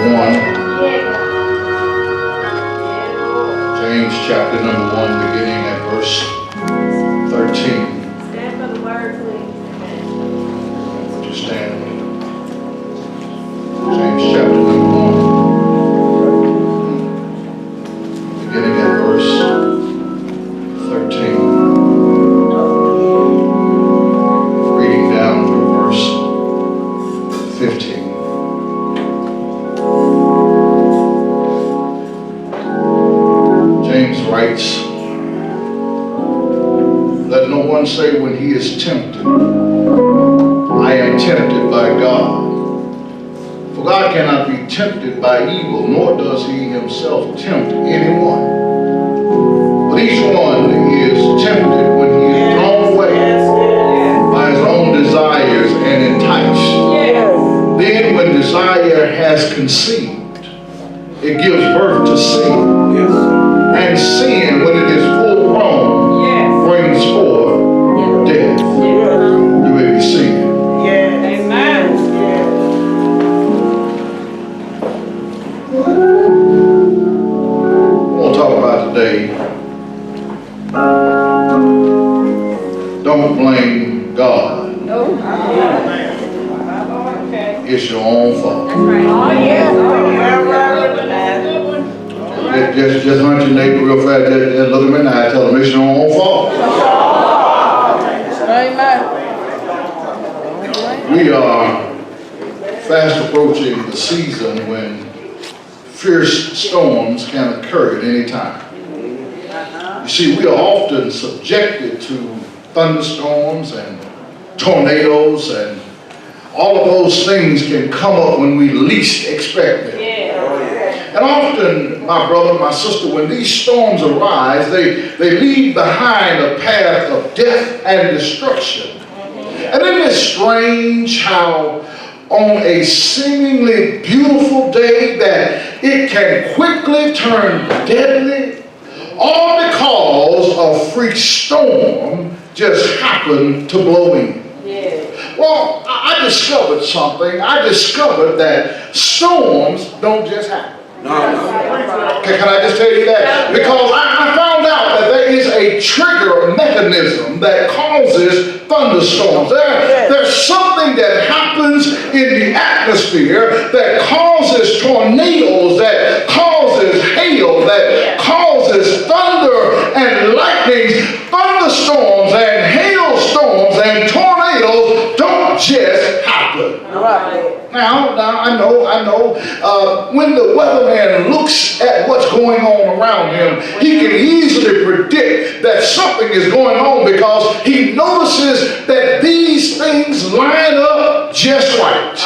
1. James chapter number 1, beginning at verse 13. Stand for the word, please. Would you stand? James chapter number 1, beginning at verse 13. Reading down to verse 15. James writes, "Let no one say when he is tempted, I am tempted by God. For God cannot be tempted by evil, nor does he himself tempt anyone. But each one is tempted when he is drawn away by his own desires and enticed. Then when desire has conceived, it gives birth to sin. And sin, when it is full grown, brings forth death." You may be seated. Amen. I want to talk about today, don't blame God. It's your own fault. Just hunt your neighbor real fast, just look him in the eye, tell him it's your own fault. We are fast approaching the season when fierce storms can occur at any time. You see, we are often subjected to thunderstorms and tornadoes, and all of those things can come up when we least expect them. And often, my brother, my sister, when these storms arise, they leave behind a path of death and destruction. And isn't it strange how on a seemingly beautiful day that it can quickly turn deadly, all because a freak storm just happened to blow in? Well, I discovered something. I discovered that storms don't just happen. Can I just tell you that? Because I found out that there is a trigger mechanism that causes thunderstorms. There's something that happens in the atmosphere that causes tornadoes, that causes hail, that causes thunder and lightning. Thunderstorms and hailstorms and tornadoes don't just happen. Now, I know, when the weatherman looks at what's going on around him, he can easily predict that something is going on because he notices that these things line up just right.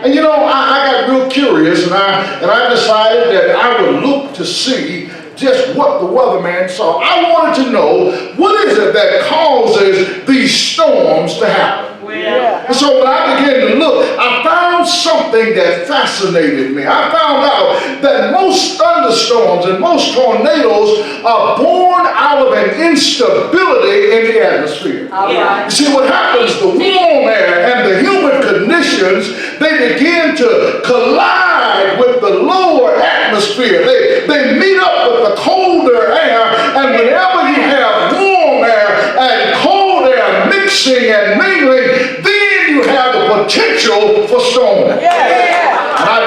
And you know, I got real curious, and I decided that I would look to see just what the weatherman saw. I wanted to know, what is it that causes these storms to happen? And so when I began to look, I found something that fascinated me. I found out that most thunderstorms and most tornadoes are born out of an instability in the atmosphere. You see what happens, the warm air and the humid conditions, they begin to collide with the lower atmosphere. They meet up with the colder air, and whenever you have warm air and cold air mixing and mingling, then you have the potential for storm. And I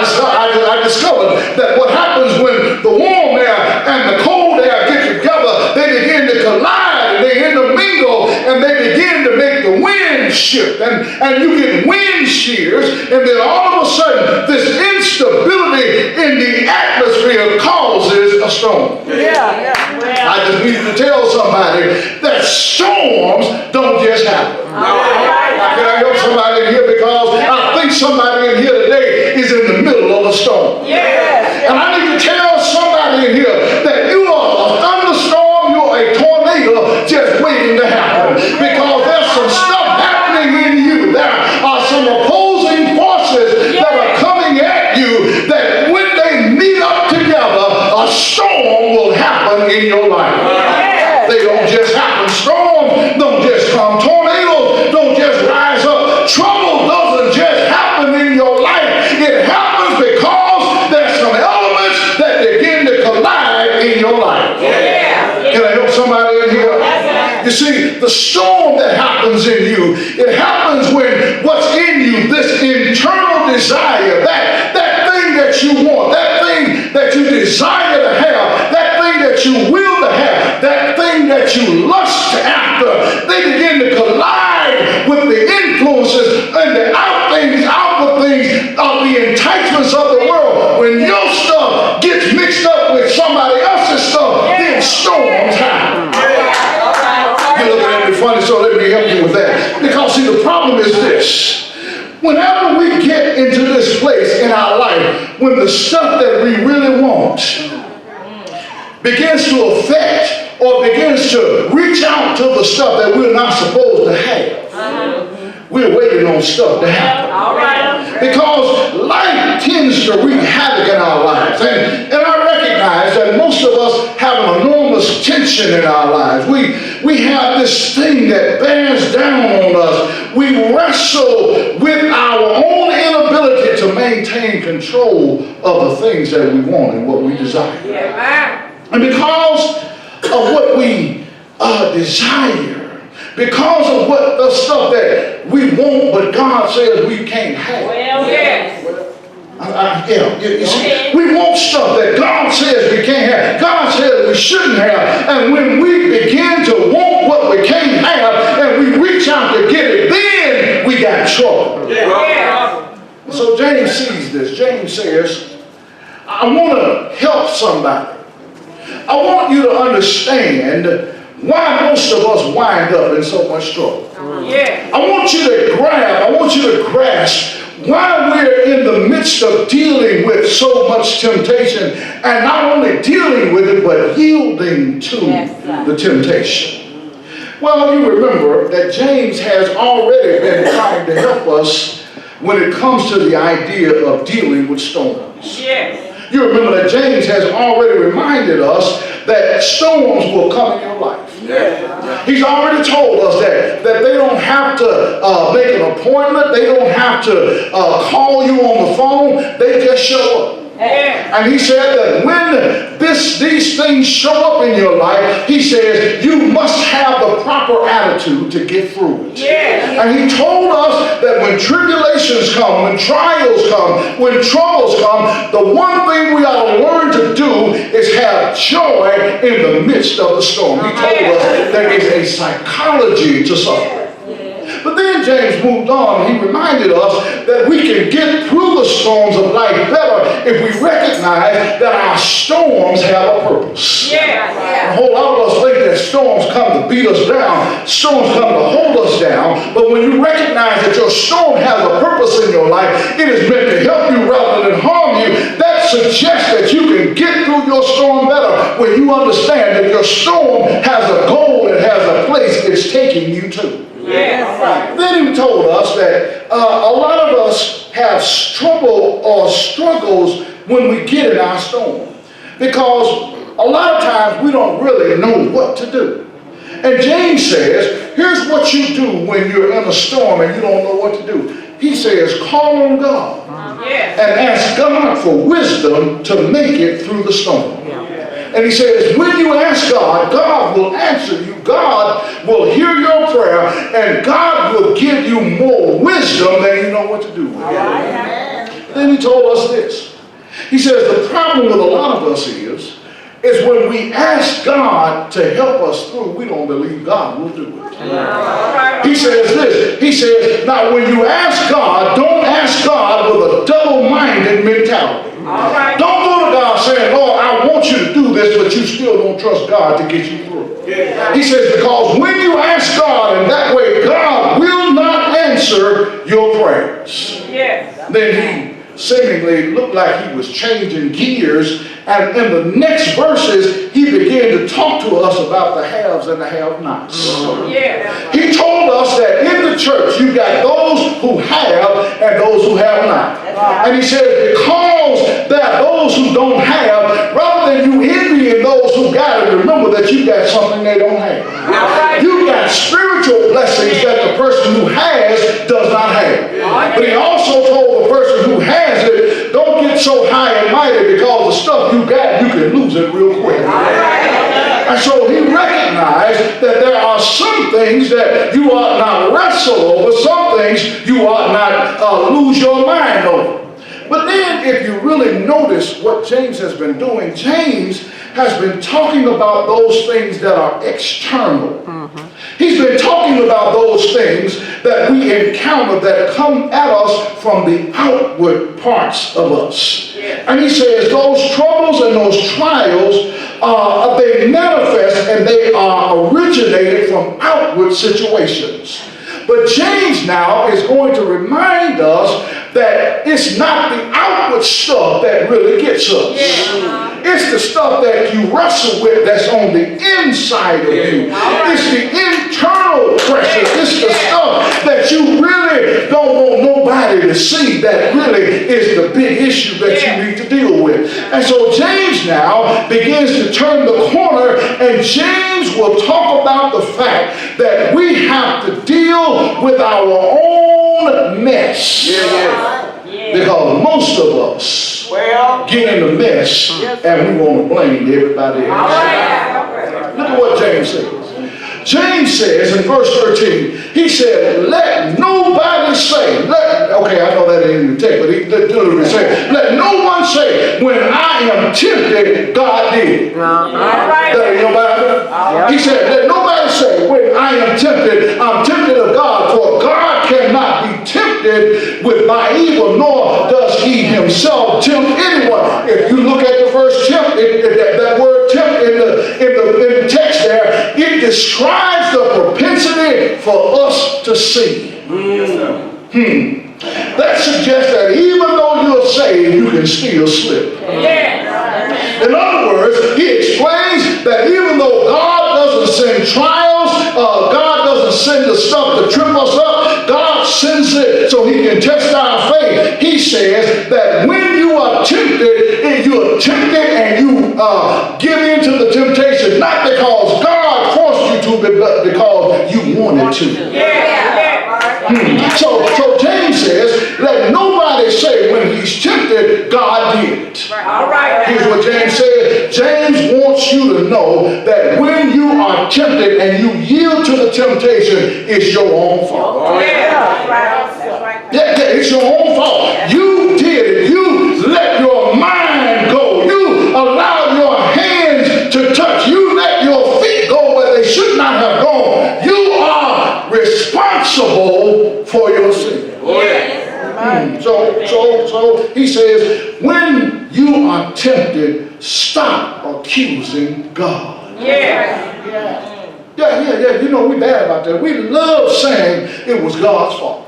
discovered that what happens when the warm air and the cold air get together, they begin to collide, and they intermingle, and they begin to make the wind shift, and you get wind shears, and then all of a sudden this instability in the atmosphere causes a storm. I just needed to tell somebody that storms don't just happen. Can I help somebody in here? Because I think somebody in here today is in the middle of a storm. And I need to tell somebody in here that you are a thunderstorm, you're a tornado just waiting to happen. Because there's some stuff happening in you. There are some opposing forces that are coming at you that when they meet up together, a storm will happen in your life. They don't just happen. Storms don't just come. Tornadoes don't just happens in you. It happens when what's in you, this internal desire, that thing that you want, that thing that you desire to have, that thing that you will to have, that thing that you lust after, they begin to collide with the influences and the outward things of the enticements of the world. When your stuff gets mixed up with somebody else's stuff, then storms happen. You're looking at me funny, so let me help you with that. Because see, the problem is this. Whenever we get into this place in our life, when the stuff that we really want begins to affect or begins to reach out to the stuff that we're not supposed to have, we're waiting on stuff to happen. All right. Because life tends to wreak havoc in our lives. And I recognize that most of us have an enormous tension in our lives. We have this thing that bears down on us. We wrestle with our own inability to maintain control of the things that we want and what we desire. Yeah. And because of what we desire, because of what the stuff that we want, but God says we can't have. Well, yes. You see, we want stuff that God says we can't have. God says we shouldn't have. And when we begin to want what we can't have and we reach out to get it, then we got trouble. Yeah. So James sees this. James says, I want to help somebody. I want you to understand why most of us wind up in so much trouble. Yeah. I want you to grasp why we're in the midst of dealing with so much temptation, and not only dealing with it, but yielding to the temptation. Well, you remember that James has already been trying to help us when it comes to the idea of dealing with storms. Yes. You remember that James has already reminded us that storms will come in your life. Yeah. He's already told us that they don't have to make an appointment. They don't have to call you on the phone. They just show up. Yeah. And he said that when these things show up in your life, he says you must have the proper attitude to get through it. Yeah. And he told us that when tribulations come, when trials come, when troubles come, the one thing we ought to learn to do is have joy in the midst of the storm. He told us there is a psychology to suffering. But then James moved on and he reminded us that we can get through the storms of life better if we recognize that our storms have a purpose. Yeah. A whole lot of us think that storms come to beat us down, storms come to hold us down, but when you recognize that your storm has a purpose in your life, it is meant to help you rather than harm you. That suggests that you can get through your storm better when you understand that your storm has a goal, it has a place it's taking you to. Yes. Then he told us that a lot of us have struggles when we get in our storm, because a lot of times we don't really know what to do. And James says, here's what you do when you're in a storm and you don't know what to do. He says, call on God Yes. and ask God for wisdom to make it through the storm. And he says, when you ask God, God will answer you. God will hear your prayer, and God will give you more wisdom than you know what to do with it. Then he told us this. He says, the problem with a lot of us is when we ask God to help us through, we don't believe God will do it. He says this. He says, now when you ask God, don't ask God with a double-minded mentality. Right. Don't go to God saying, Lord, I want you to do this, but you still don't trust God to get you through. Yeah. He says, because when you ask God in that way, God will not answer your prayers. Yes. Then he seemingly looked like he was changing gears, and in the next verses, he began to talk to us about the haves and the have-nots. Yeah. He told us that in the church, you got those who have and those who have not. And he said, because that those who don't have, rather than you envying those who got it, remember that you got something they don't have. You got spiritual blessings that the person who has does not have. But he also told the person who has it, don't get so high and mighty, because the stuff you got, you can lose it real quick. And so he recognized that there are some things things that you ought not wrestle over. Some things you ought not lose your mind over. But then if you really notice what James has been doing, James has been talking about those things that are external. He's been talking about those things that we encounter that come at us from the outward parts of us. And he says those troubles and those trials, they manifest and they are originated from outward situations. But James now is going to remind us that it's not the outward stuff that really gets us. It's the stuff that you wrestle with that's on the inside of you. It's the internal pressure. It's the stuff that you really don't want nobody to see that really is the big issue that you need to deal with. And so James now begins to turn the corner, and James will talk about the fact that we have to deal with our own mess. Because most of us get in the mess and we want to blame everybody else. Look at what James says. James says in verse 13, he said, let nobody say, okay, I know that ain't in the text, but he literally said, let no one say, when I am tempted, God did. That ain't your Bible? He said, let nobody say, when I am tempted, I'm tempted of God, for God cannot be tempted with by evil, nor does he himself tempt anyone. If you look at the verse tempt, that word tempt in the text there, it describes the propensity for us to sin. That suggests that even though you're saved, you can still slip. In other words, he explains that even though God doesn't send trials, God doesn't send the stuff to trip us up, God sends it so he can test our faith. He says that when you are tempted, and you give in to the temptation, not because God forced you to, but because you wanted to. So James says, let nobody say when he's tempted, God did it. Here's what James said. James wants you to know that when you are tempted and you yield to the temptation, it's your own fault. It's your own fault. You did it. You let your mind go. You allowed your hands to touch. You let your feet go where they should not have gone. You are responsible for your sin. So he says, when you are tempted, stop accusing God. You know, we're bad about that. We love saying it was God's fault.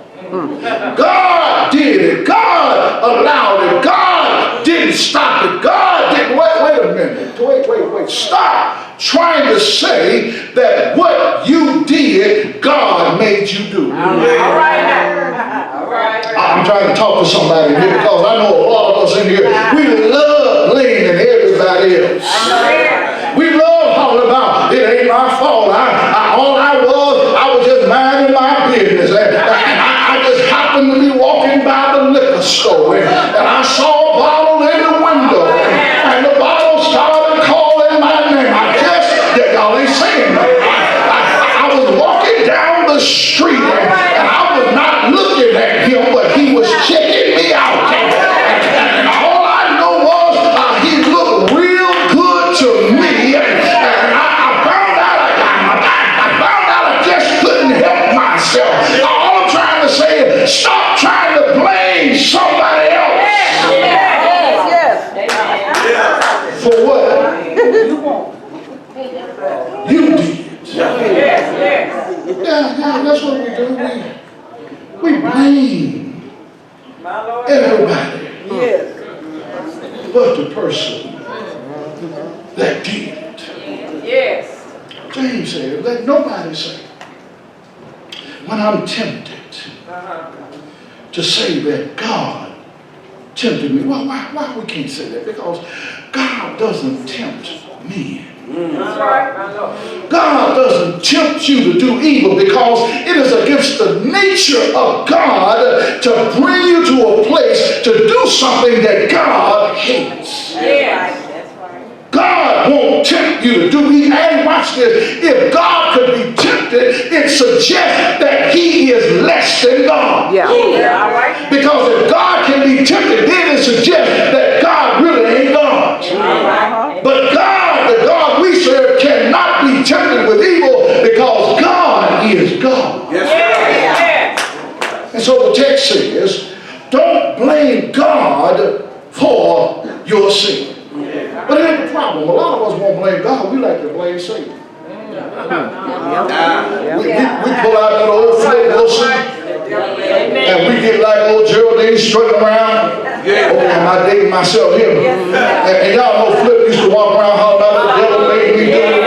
God did it. God allowed it. God didn't stop it. God didn't. Wait a minute. Wait. Stop trying to say that what you did, God made you do. All right. I'm trying to talk to somebody here because I know a lot of us in here, we love blaming everybody else. We love hollering about, it ain't my fault. All I was just minding my business. I just happened to be walking by the liquor store and I saw a bottle in the window and the bottle started calling my name. Y'all ain't saying that. I was walking down the street and I was not looking at him, but he was checking me out. And all I know was he looked real good to me. And I found out I just couldn't help myself. All I'm trying to say is stop trying to blame somebody else. For what? You won't. You did. Yeah, that's what we do. We blame everybody but the person that did it. James said, let nobody say, when I'm tempted, to say that God tempted me. Well, why we can't say that? Because God doesn't tempt men. God doesn't tempt you to do evil because it is against the nature of God to bring you to a place to do something that God hates. God won't tempt you to do. And watch this, if God could be tempted, it suggests that he is less than God. Yeah. All right. Because if God can be tempted, then it suggests that God really ain't God. But God, the God we serve, cannot be tempted with evil because God is God. And so the text says, don't blame God for your sin. But here's the problem. A lot of us won't blame God. We like to blame Satan. We pull out that old Flip Wilson and we get like old Geraldine strutting around. Oh, am I dating myself here? And y'all know Flip used to walk around hollering about the devil made me do it.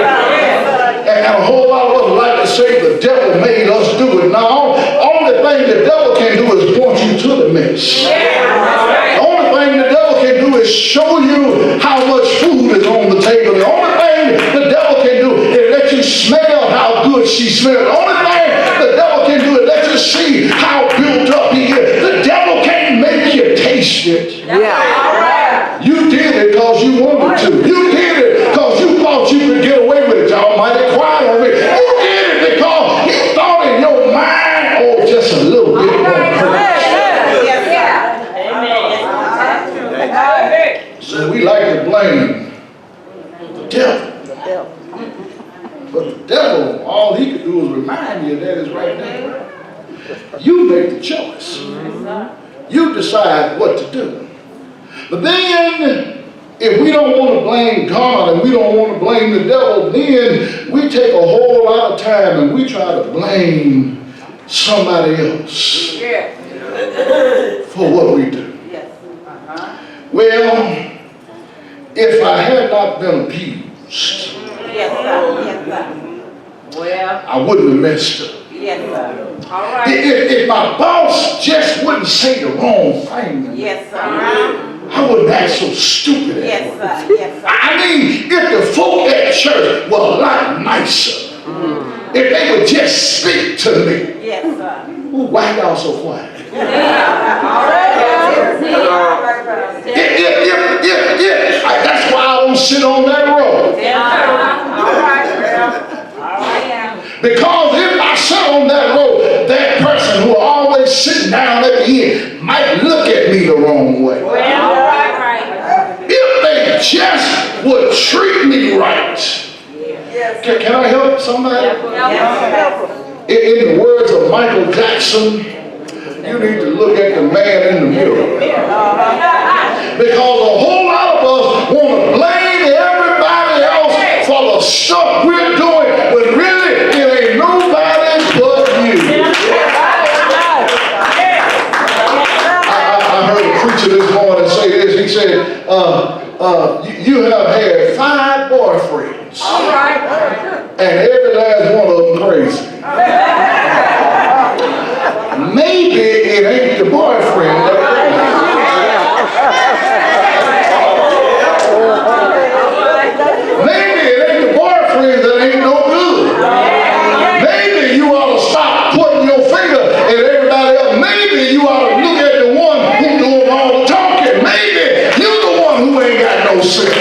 And a whole lot of us like to say the devil made us do it. Now, only thing the devil can do is point you to the mess. The only thing the devil can do is show you how much food is on the table. The only thing the devil can do is let you smell how good she smells. The only thing the devil can do is let you see how built up he is. The devil can't make you taste it. You did it because you wanted to. You did it because you thought you could get away with it. Y'all might have cried on me. You did it because you thought in your mind, oh, just a little bit more. So we like to blame the devil. But the devil, all he could do is remind you that is right there. You make the choice. You decide what to do. But then, if we don't want to blame God and we don't want to blame the devil, then we take a whole lot of time and we try to blame somebody else for what we do. Well, if I had not been abused, I wouldn't have messed up. If my boss just wouldn't say the wrong thing, I wouldn't act so stupid at work. I mean, if the folk at church were a lot nicer, if they would just speak to me. Ooh, why y'all so quiet? That's why I don't sit on that road. Because if I sit on that road, that person who always sitting down at the end might look at me the wrong way. If they just would treat me right. Can I help somebody? In the words of Michael Jackson, you need to look at the man in the mirror. Because a whole lot of us want to blame everybody else for the stuff we're doing, but really it ain't nobody but you. I heard a preacher this morning say this. He said, you have had 5 boyfriends. And every last one of them crazy. Maybe it ain't the boyfriend maybe it ain't the boyfriend that ain't no good. Maybe you ought to stop putting your finger at everybody else. Maybe you ought to look at the one who doing all the talking. Maybe you're the one who ain't got no sense.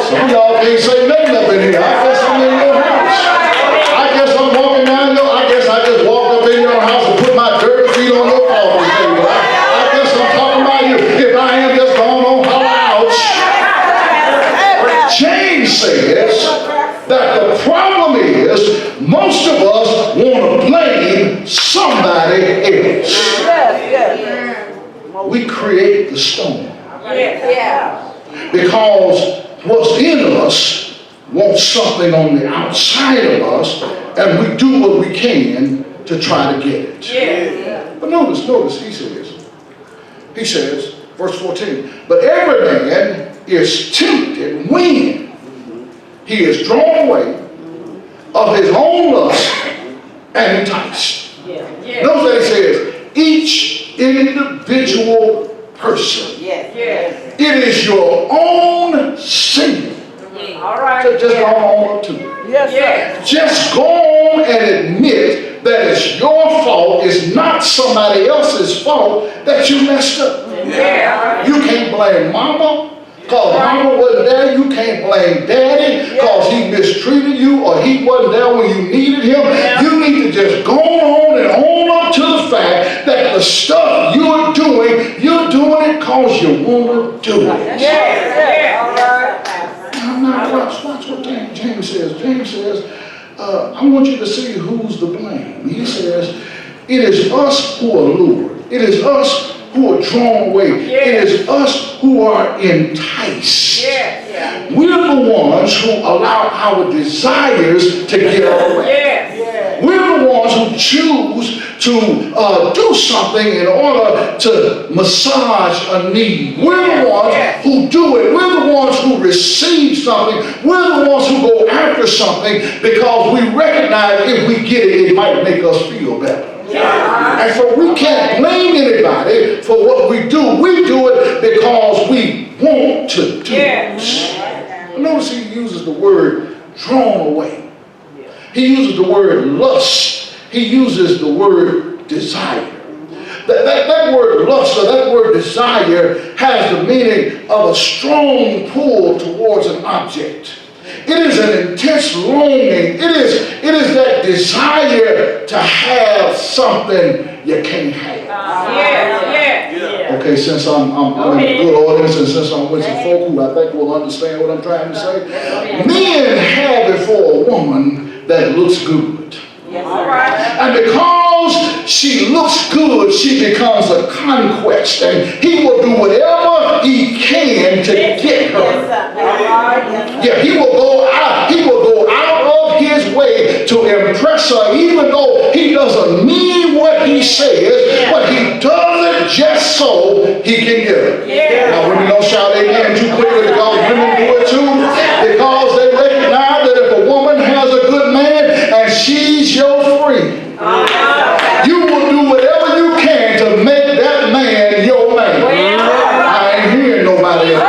Some of y'all can't say nothing up in here. I guess I'm in your house. I guess I'm walking down your, I guess I just walked up in your house and put my dirty feet on your coffee table. I guess I'm talking about you. If I am just going on holler ouch. James says that the problem is most of us want to blame somebody else. We create the storm. Because what's in us wants something on the outside of us, and we do what we can to try to get it. But notice, he says, verse 14, but every man is tempted when he is drawn away of his own lust and enticed. Notice that he says, each individual person. It is your own sin. Just go on up to it. Just go on and admit that it's your fault. It's not somebody else's fault that you messed up. You can't blame mama, Because mama wasn't there, you can't blame daddy because he mistreated you or he wasn't there when you needed him. You need to just go on and own up to the fact that the stuff you're doing it because you want to do it. Now, watch what James says. James says, I want you to see who's to blame. He says, it is us who are lured. It is us who are drawn away. It is us who are enticed. We're the ones who allow our desires to get our way. We're the ones who choose to do something in order to massage a need. We're the ones who do it. We're the ones who receive something. We're the ones who go after something because we recognize if we get it, it might make us feel better. And so we can't blame anybody for what we do. We do it because we want to do it. Notice he uses the word drawn away. He uses the word lust. He uses the word desire. That word lust or that word desire has the meaning of a strong pull towards an object. It is an intense longing. It is that desire to have something you can't have. Okay, since I'm in a good audience and since I'm with some folk who I think will understand what I'm trying to say. Men have it for a woman that looks good. And because she looks good, she becomes a conquest. And he will do whatever he can to get her. Yeah, he will go out of his way to impress her, even though he doesn't mean what he says, but he does it just so he can get her. Now, women don't shout amen too quickly because women do it too, because they recognize that if a woman has a good man and she's your friend, you will do whatever you can to make that man your man. I ain't hearing nobody else.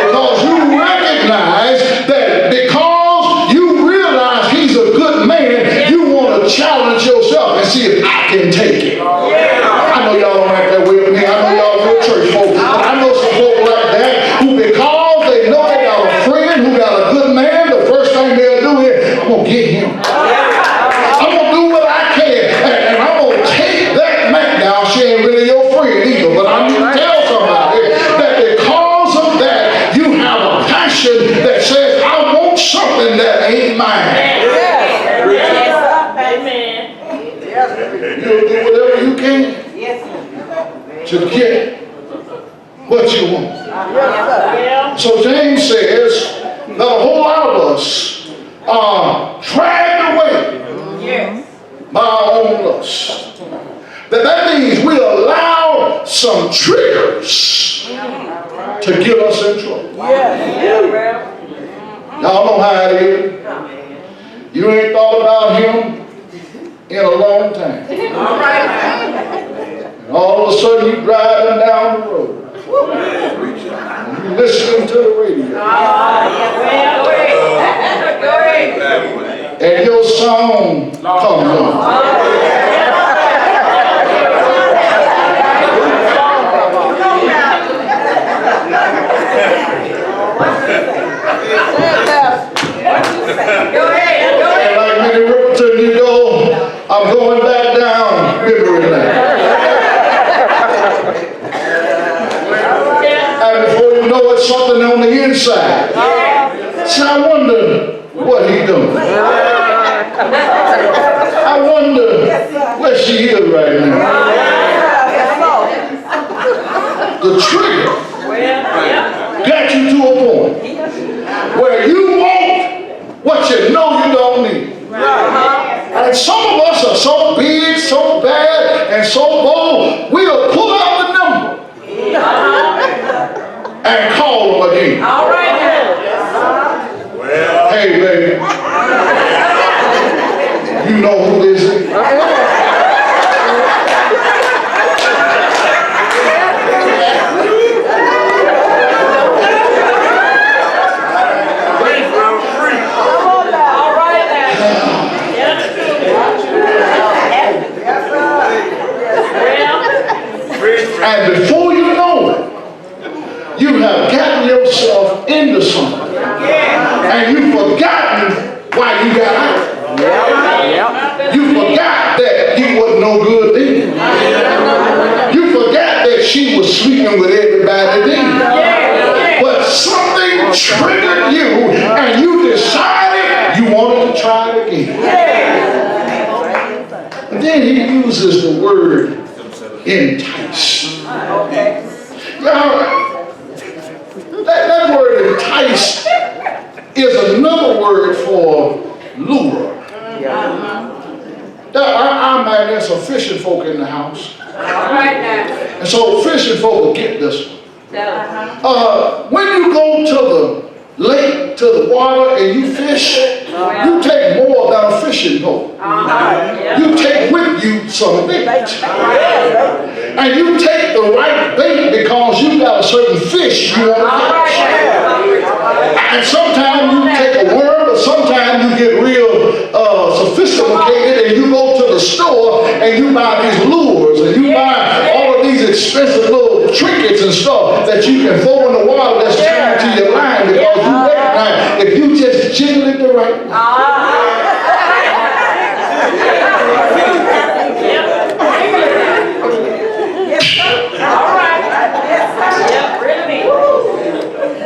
Because you recognize that because you realize he's a good man, you want to challenge yourself and see if I can take it. I know y'all don't act that way with me. I know y'all good church folk. But I know some folk like that who, because they know they got a friend who got a good man, the first thing they'll do is, I'm going to get him. I'm going to do what I can. And I'm going to take that man down. She ain't really your friend either. But I need to tell somebody that because of that, you have a passion that says, I want something that ain't mine. You'll do whatever you can to get what you want. So James says that a whole lot of us are dragged away by our own lust. That means we allow some triggers to get us in trouble. Y'all know how it is. You ain't thought about him in a long time. And all of a sudden you driving down the road. And you listening to the radio. And your song comes on. And like Minnie Riperton, you go, I'm going back down memory lane. And before you know it, something on the inside. So I wonder what he doing. I wonder where she is right now. The trigger got you to a point where you want what you know you don't need. And some of us are so big, so bad, and so bold, we'll pull out the number and call them again. Hey, baby. You know who this is? it triggered you and you decided you wanted to try it again. And then he uses the word entice. Y'all, that word entice is another word for lure. I imagine there's some fishing folk in the house. And so fishing folk will get this one. When you go to the lake, to the water, and you fish, you take more than a fishing boat. You take with you some bait. And you take the right bait because you got a certain fish you want to catch. And sometimes you take a worm, but sometimes you get real sophisticated and you go to the store and you buy these lures and you buy all of these expensive little trinkets and stuff that you can throw in the water that's tied to your line because you recognize if you just jiggle it the right way.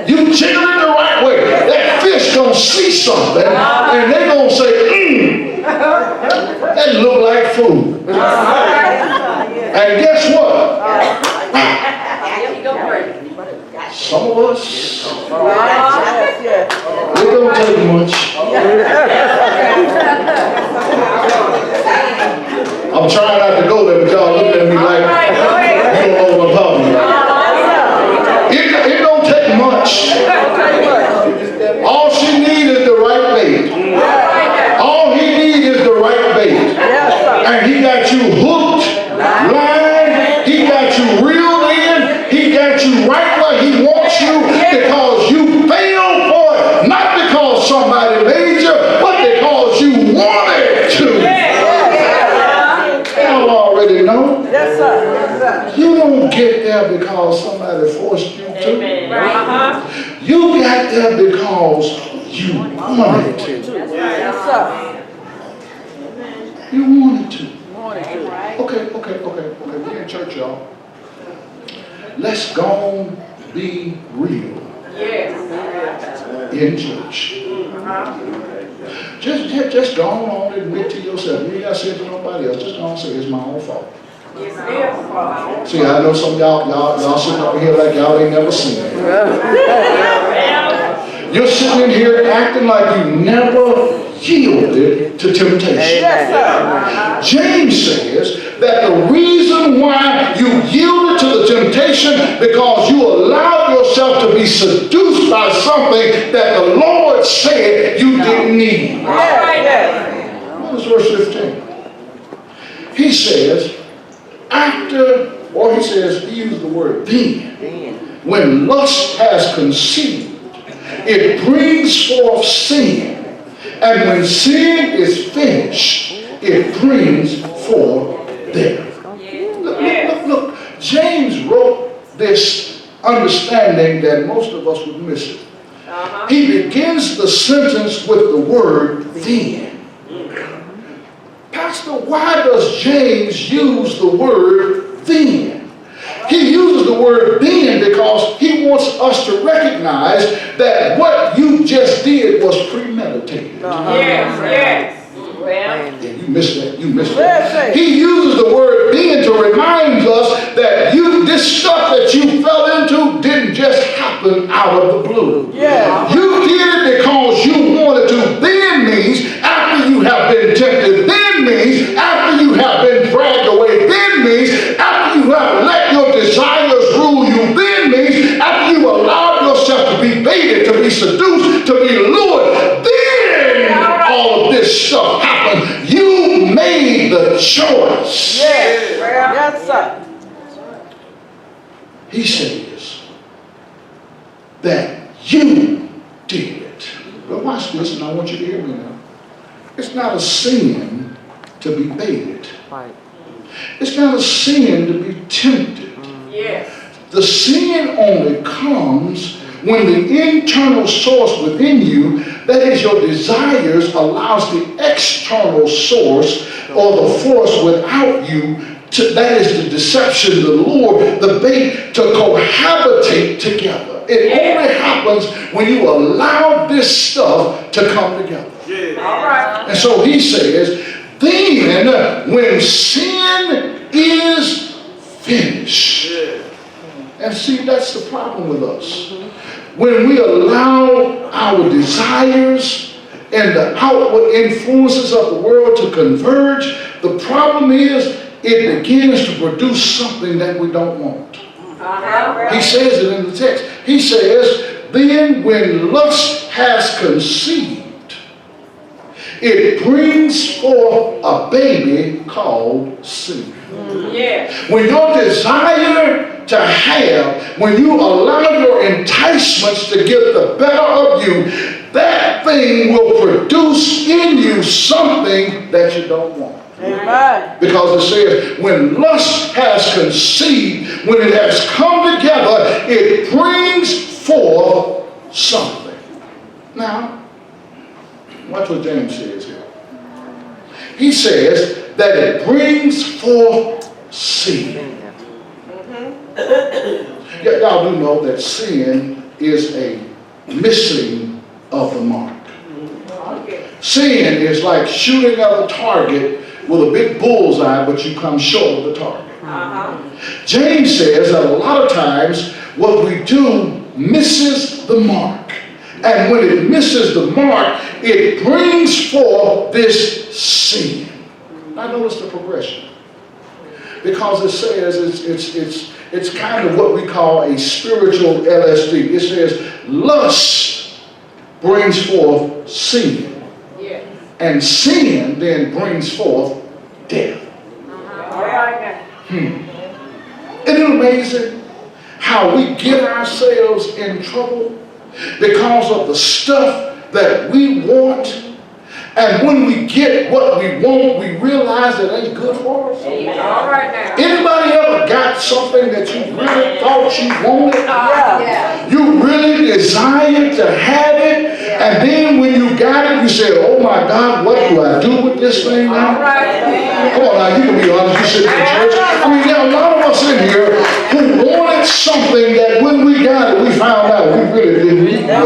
You jiggle it the right way. That fish gonna see something and they gonna say, that look like food. And guess what? Some of us, it don't take much. I'm trying not to go there, but y'all looking at me like you don't know what I'm talking about. It don't take much. All she needs is the right bait. All he needs is the right bait. And he got you hooked, line, he got you reeled in, he got you right where he wants you because you failed for it. Not because somebody made you, but because you wanted to. Y'all already know. Yes, sir. Yes, sir. You don't get there because somebody forced you to. You got there because you wanted to. Yes, sir. You wanted to. Okay. We're in church, y'all. Let's go be real in church. Just go on and admit to yourself. You ain't got to say it to nobody else. Just go on and say it's my own fault. See, I know some of y'all sitting up here like y'all ain't never seen it. You're sitting in here acting like you never yielded to temptation. James says that the reason why you yielded to the temptation because you allowed yourself to be seduced by something that the Lord said you didn't need. What is verse 15? He says, he used the word then. When lust has conceived, it brings forth sin. And when sin is finished, it brings forth death. Look. James wrote this understanding that most of us would miss it. He begins the sentence with the word then. Pastor, why does James use the word then? He uses the word then because he wants us to recognize that what you just did was premeditated. Yes. Yeah, you missed that. He uses the word then to remind us that this stuff that you fell into didn't just happen out of the blue. You did it because you wanted to. Then means after you have been tempted. Then means after you have been dragged away. Then means after you have let your desires rule you. Then means after you allowed yourself to be baited, to be seduced, to be lured. Then all of this stuff happened. You made the choice. Yes, sir. He says that you did it. But watch this, and I want you to hear me now. It's not a sin to be baited. It's not a sin to be tempted. The sin only comes when the internal source within you, that is your desires, allows the external source or the force without you, that is the deception, the lure, the bait, to cohabitate together. It only happens when you allow this stuff to come together. All right. And so he says, then when sin is finished. And see, that's the problem with us. When we allow our desires and the outward influences of the world to converge, the problem is it begins to produce something that we don't want. He says it in the text. He says, then when lust has conceived, it brings forth a baby called sin. Yeah. When your desire to have, when you allow your enticements to get the better of you, that thing will produce in you something that you don't want. Amen. Because it says, when lust has conceived, when it has come together, it brings forth something. Now, watch what James says here. He says that it brings forth sin. Y'all do know that sin is a missing of the mark. Sin is like shooting at a target with a big bullseye, but you come short of the target. James says that a lot of times what we do misses the mark. And when it misses the mark, it brings forth this sin. Now notice the progression. Because it says it's kind of what we call a spiritual LSD. It says lust brings forth sin. And sin then brings forth death. All right. Isn't it amazing how we get ourselves in trouble because of the stuff that we want? And when we get what we want, we realize it ain't good for us. All right now. Anybody ever got something that you really thought you wanted? Yeah. You really desired to have it, and then when you got it, you said, oh my God, what do I do with this thing All now? right. Come on now, you can be honest, you sit in church. I mean, there are a lot of us in here who wanted something that when we got it, we found out we really didn't need it.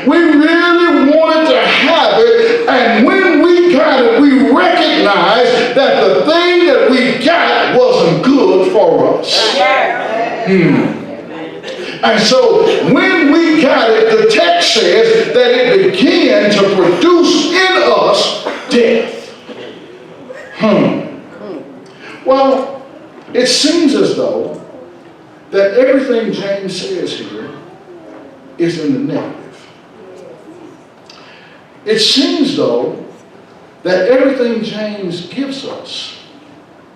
We really wanted to have it, and when we got it, we recognized that the thing that we got wasn't good for us. And so when we got it, the text says that it began to produce in us death. Well, it seems as though that everything James says here is in the negative. It seems, though, that everything James gives us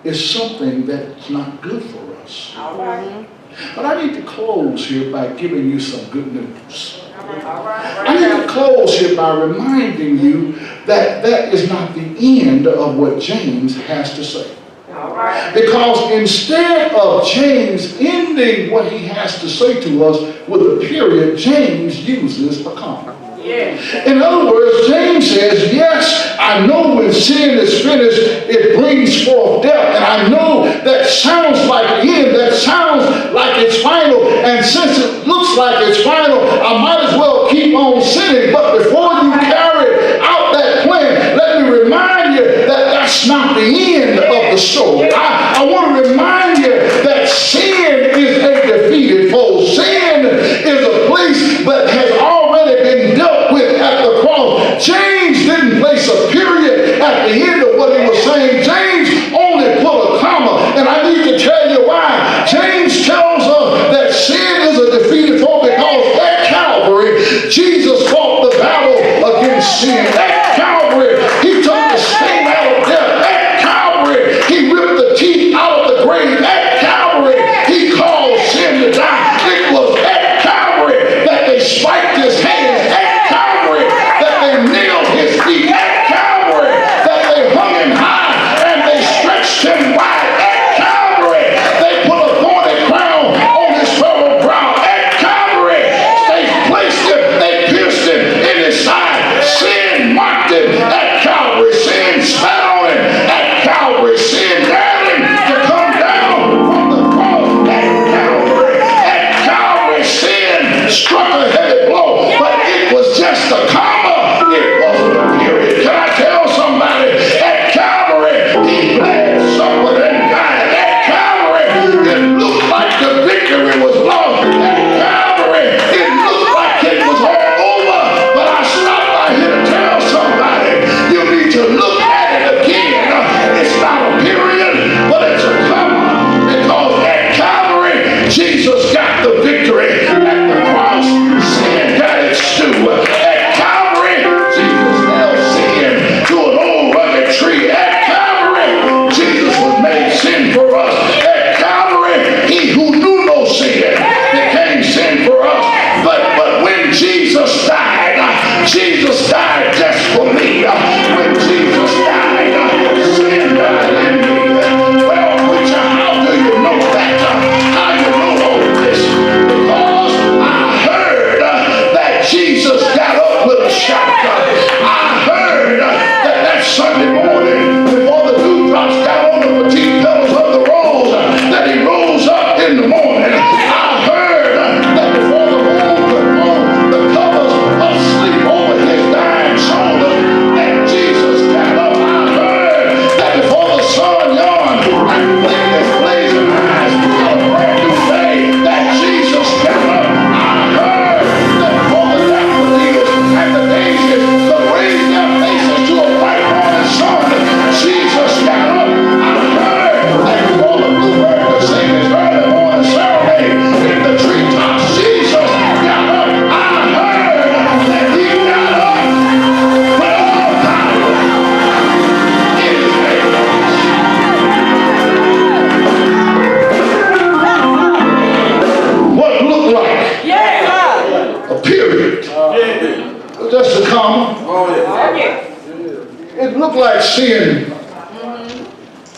is something that's not good for us. All right. But I need to close here by giving you some good news. All right. I need to close here by reminding you that that is not the end of what James has to say. All right. Because instead of James ending what he has to say to us with a period, James uses a comma. Yeah. In other words, James says, yes, I know when sin is finished, it brings forth death. And I know that sounds like the end. That sounds like it's final. And since it looks like it's final, I might as well keep on sinning. But before you carry out that plan, let me remind you that that's not the end of the story. I want to remind you that sin is a defeated foe. Sin is a place that has already been dealt with at the cross. James didn't place a period at the end of what he was saying. James only put a comma. And I need to tell you why. James tells us that sin is a defeated foe because at Calvary, Jesus fought the battle against sin. At Calvary, he took the sting out of death. At Calvary, he ripped the teeth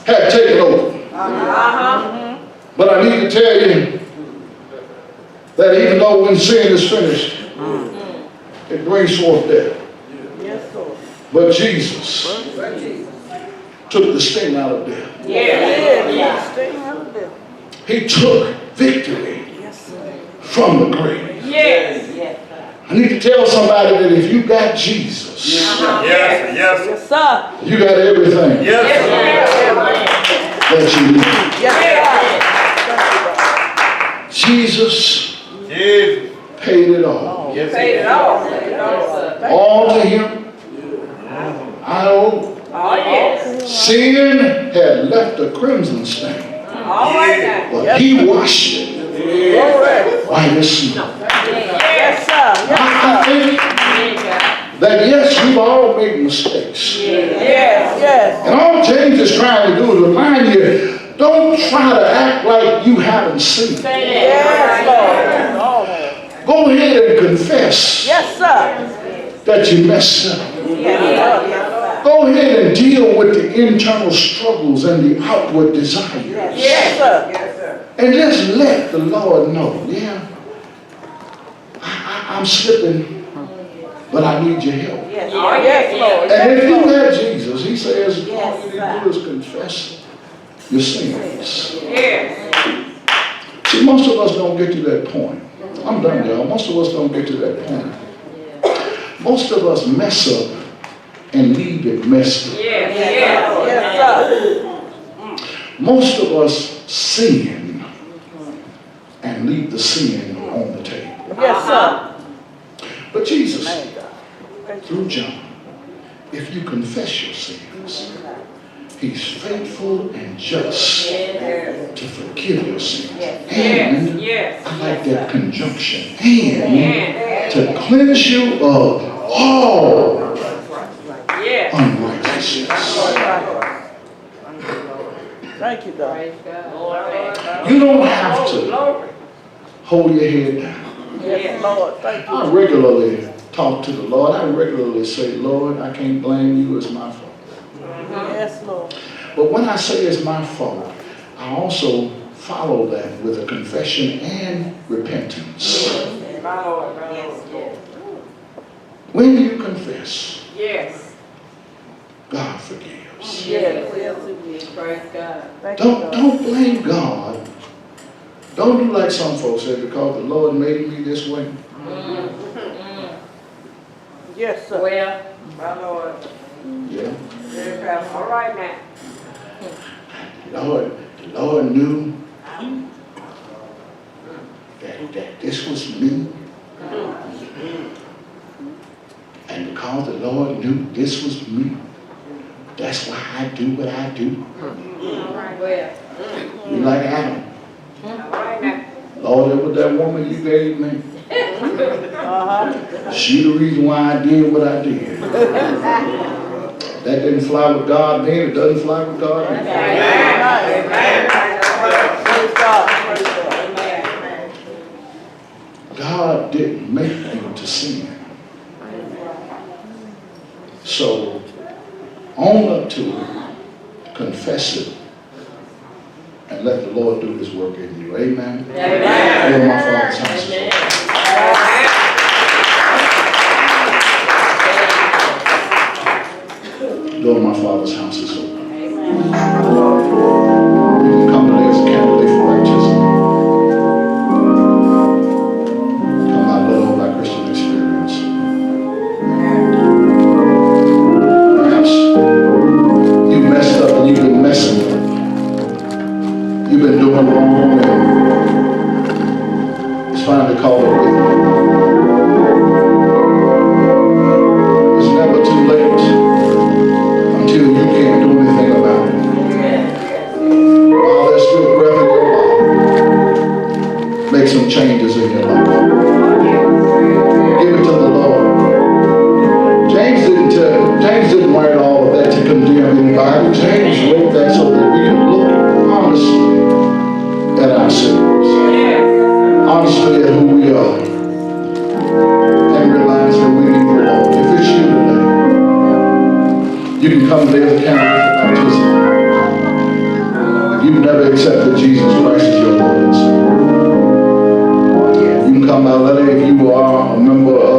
had taken over. But I need to tell you that even though when sin is finished, it brings forth death. Yes, Lord. But Jesus took the sting out of death. Yes. Stay out there. He took victory Yes, sir. from the grave. Yes. I need to tell somebody that if you got Jesus, Yes, Yes, sir. you got everything yes. that you need. Yes, sir. Jesus Jesus. paid it all. Yes, Paid it all. All to him. I owe. Oh, yes. Sin had left a crimson stain, All right now. but he washed it Glory. white as snow. Yes, sir. I think that yes, we've all made mistakes. Yes. And all James is trying to do is remind you, don't try to act like you haven't seen. Yes, Lord. Go ahead and confess Yes, sir. that you messed up. Go ahead and deal with the internal struggles and the outward desires. Yes, sir. And just let the Lord know, yeah, I'm slipping, but I need your help. Yes, Lord. And if you have Jesus, he says, all you need to do is confess your sins. Yes. See, most of us don't get to that point. I'm done, y'all. Most of us don't get to that point. Most of us mess up and leave it messed up. Yes. Yes, sir. Most of us sin and leave the sin on the table. Yes, sir. But Jesus, through John, if you confess your sins, he's faithful and just to forgive your sins. And Yes. I like that conjunction. And to cleanse you of all Yes. unrighteousness. Thank you, God. You don't have to hold your head down. Yes, Lord. Thank you. I regularly talk to the Lord. I regularly say, Lord, I can't blame you, it's my fault. Yes, Lord. But when I say it's my fault, I also follow that with a confession and repentance. My Lord. When you confess, Yes. God forgives. Yes. Praise God. Thank you, God. Don't blame God. Don't do like some folks say, because the Lord made me this way. Yes, sir. Well, my Lord. Yeah. All right now. The Lord knew that this was me. And because the Lord knew this was me, that's why I do what I do. All right. Well. You like Adam. All right now. Lord, that was that woman you gave me. Uh-huh. She the reason why I did what I did. That didn't fly with God then, it doesn't fly with God now. Praise God. Praise God. God didn't make you to sin. So, own up to it, confess it, and let the Lord do his work in you. Amen? Amen. Lord, my Father's house is open. Door of my Father's house is open. You can come today as a candidate for baptism. Come out love by Christian experience. Perhaps you messed up and you've been messing up. You've been doing wrong and it's time to call it with you. It's never too late until you can't do anything about it. While there's still breath in your body, make some changes in your life. Give it to the Lord. James didn't write all of that to condemn anybody. James wrote that so that we can look honestly at ourselves, honestly at who we are, and realize that we need the Lord. If it's you today, you can come today as a candidate for baptism. accepted Jesus Christ as your Lord and Savior? Oh, yes. You can come by letter if you are a member